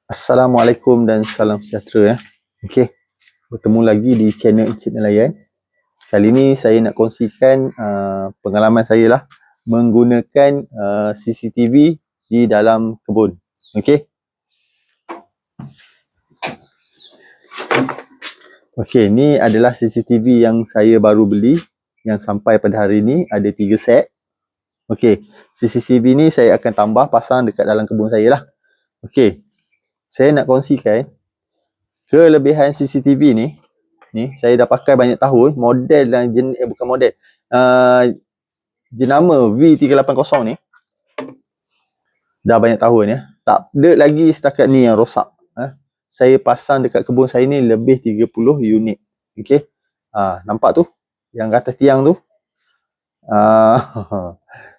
Assalamualaikum dan salam sejahtera ya. Okey, bertemu lagi di channel Encik Nelayan. Kali ni saya nak kongsikan pengalaman saya lah menggunakan CCTV di dalam kebun. Okey. Okey, ni adalah CCTV yang saya baru beli yang sampai pada hari ni ada 3 set. Okey, CCTV ni saya akan tambah pasang dekat dalam kebun saya lah. Okey. Saya nak kongsikan kelebihan CCTV ni saya dah pakai banyak tahun. Model dan bukan model, jenama V380 ni dah banyak tahun ya. Tak ada lagi setakat ni yang rosak. Saya pasang dekat kebun saya ni lebih 30 unit. Okey. Nampak tu yang atas tiang tu,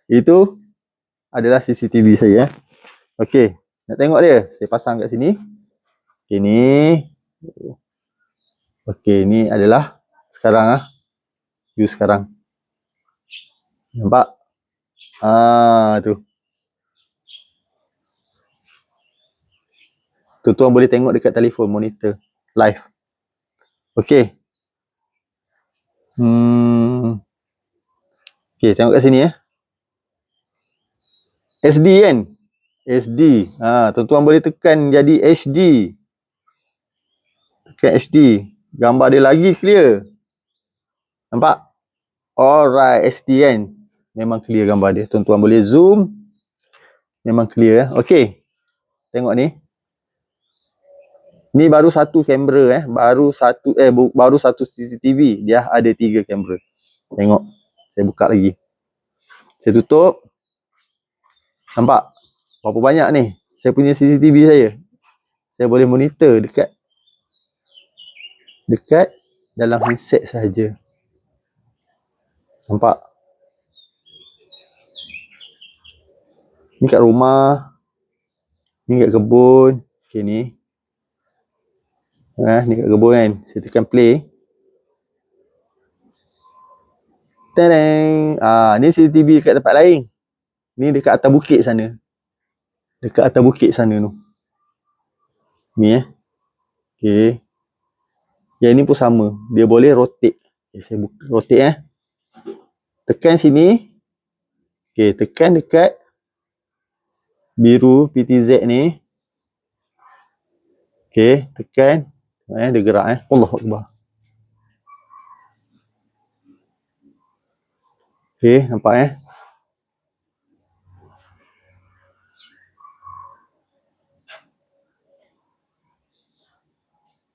itu adalah CCTV saya. Okey, nak tengok dia, saya pasang kat sini. Okey, ni. Okey, ni adalah sekarang view sekarang. Nampak? Tu. Tuan-tuan boleh tengok dekat telefon monitor live. Okey. Okey, tengok kat sini ya. SD kan? SD. Tuan-tuan boleh tekan jadi HD. Tekan HD. Gambar dia lagi clear. Nampak? Alright, HD kan? Memang clear gambar dia. Tuan-tuan boleh zoom. Memang clear ya. Okey. Tengok ni. Ni baru satu kamera baru satu CCTV. Dia ada 3 kamera. Tengok. Saya buka lagi. Saya tutup. Nampak? Berapa banyak ni saya punya CCTV saya. Saya boleh monitor dekat dalam handset sahaja. Nampak? Ni kat rumah. Ni kat kebun. Okey ni. Ni kat kebun kan. Saya tekan play. Tadang. Ni CCTV dekat tempat lain. Ni dekat atas bukit sana. Dekat atas bukit sana tu. Ni Okey. Yang ni pun sama. Dia boleh rotate. Okay, saya buka rotate Tekan sini. Okey, tekan dekat biru PTZ ni. Okey, tekan. Dia gerak Allahuakbar. Okey, nampak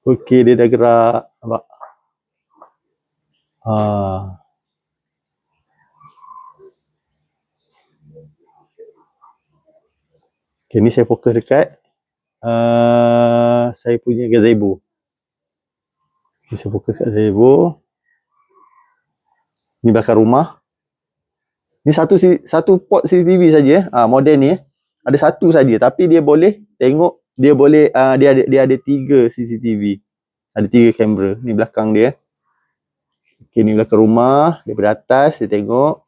Okey, dia dah gerak. Nampak? Okey, ni saya fokus dekat saya punya gazebo. Okay, saya fokus kat gazebo. Ni belakang rumah. Ni satu port CCTV saja model ni ada satu saja, tapi dia boleh tengok, dia boleh dia ada 3 CCTV. Ada 3 kamera. Ni belakang dia. Okey, ni belakang rumah. Daripada atas dia tengok.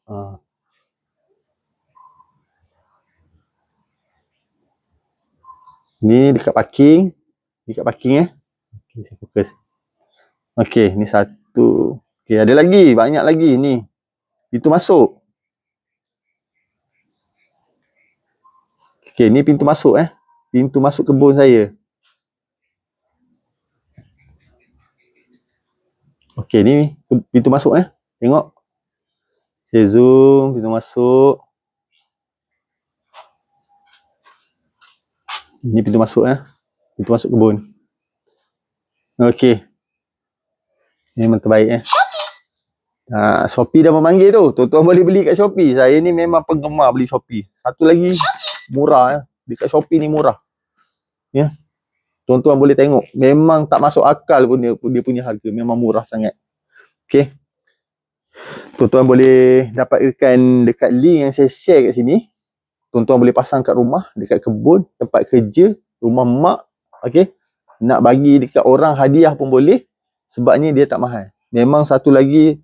Ni dekat parking. Ni kat parking Okey, saya fokus. Okey, ni satu. Okey, ada lagi, banyak lagi ni. Pintu masuk. Okey, ni pintu masuk Pintu masuk kebun saya. Okey, ni pintu masuk Tengok. Saya zoom pintu masuk. Ni pintu masuk Pintu masuk kebun. Okey. Memang terbaik Shopee dah memanggil tu. Tuan-tuan boleh beli kat Shopee. Saya ni memang penggemar beli Shopee. Satu lagi murah dekat Shopee ni murah. Ya. Tuan-tuan boleh tengok. Memang tak masuk akal pun dia punya harga. Memang murah sangat. Okey. Tuan-tuan boleh dapatkan dekat link yang saya share kat sini. Tuan-tuan boleh pasang kat rumah, dekat kebun, tempat kerja, rumah mak. Okey. Nak bagi dekat orang hadiah pun boleh. Sebabnya dia tak mahal. Memang satu lagi,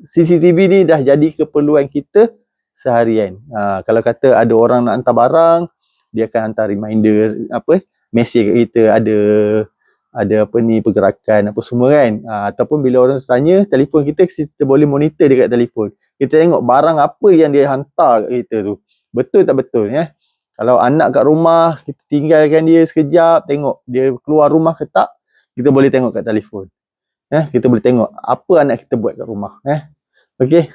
CCTV ni dah jadi keperluan kita seharian. Kalau kata ada orang nak hantar barang, dia akan hantar reminder mesej kat kita, ada apa ni, pergerakan apa semua kan. Ataupun bila orang tanya telefon kita boleh monitor dekat telefon. Kita tengok barang apa yang dia hantar kat kita tu. Betul tak betul ya? Kalau anak kat rumah, kita tinggalkan dia sekejap, tengok dia keluar rumah ke tak, kita boleh tengok kat telefon. Kita boleh tengok apa anak kita buat kat rumah. Okey.